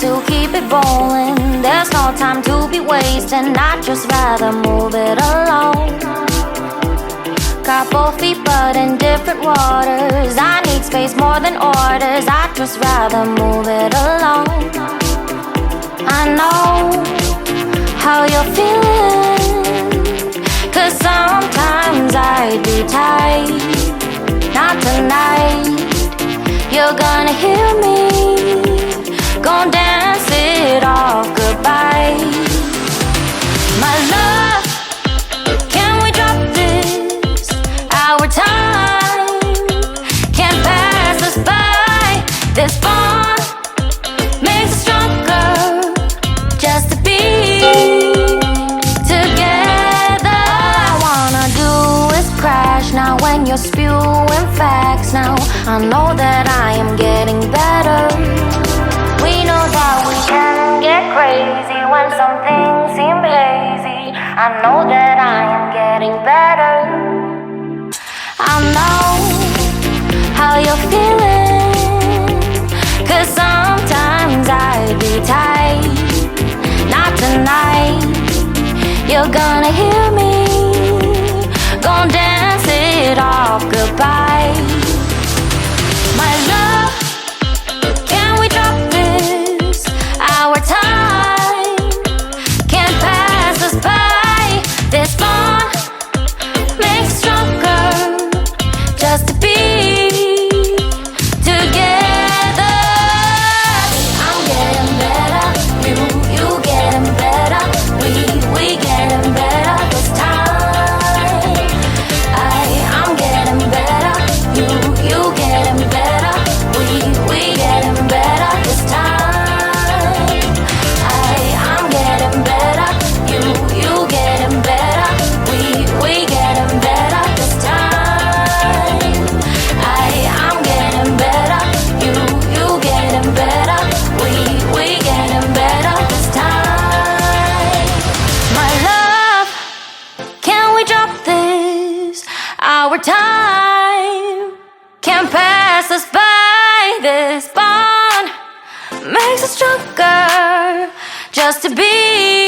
to keep it rolling. There's no time to be wasting. I'd just rather move it along. Got both feet but in different waters. I need space more than orders. I'd just rather move it along. I know how you're feeling, 'cause sometimes I'd be tight. Not tonight. You're gonna hear me, gon' dance it off goodbye. My love, can we drop this? Our time can't pass us by. This bond makes us stronger, just to be together. All I wanna do is crash now when you're spewing facts now. I know that I am getting better. We know that we can get crazy when some things seem lazy. I know that I am getting better. I know how you're feeling, 'cause sometimes I'd be tight. Not tonight. You're gonna hear me, gon' dance it off goodbye. My love, can we drop this? Our time can't pass us by. This bond makes us stronger, just to be together. I'm getting better, you getting better. We getting better this time. I'm getting better, you getting better. We getting better this time. I'm getting better, you getting better. We getting better this time. I'm getting better, you getting better. We getting better this time. My love, can we drop this? Our time can't pass us by. This bond makes us stronger, just to be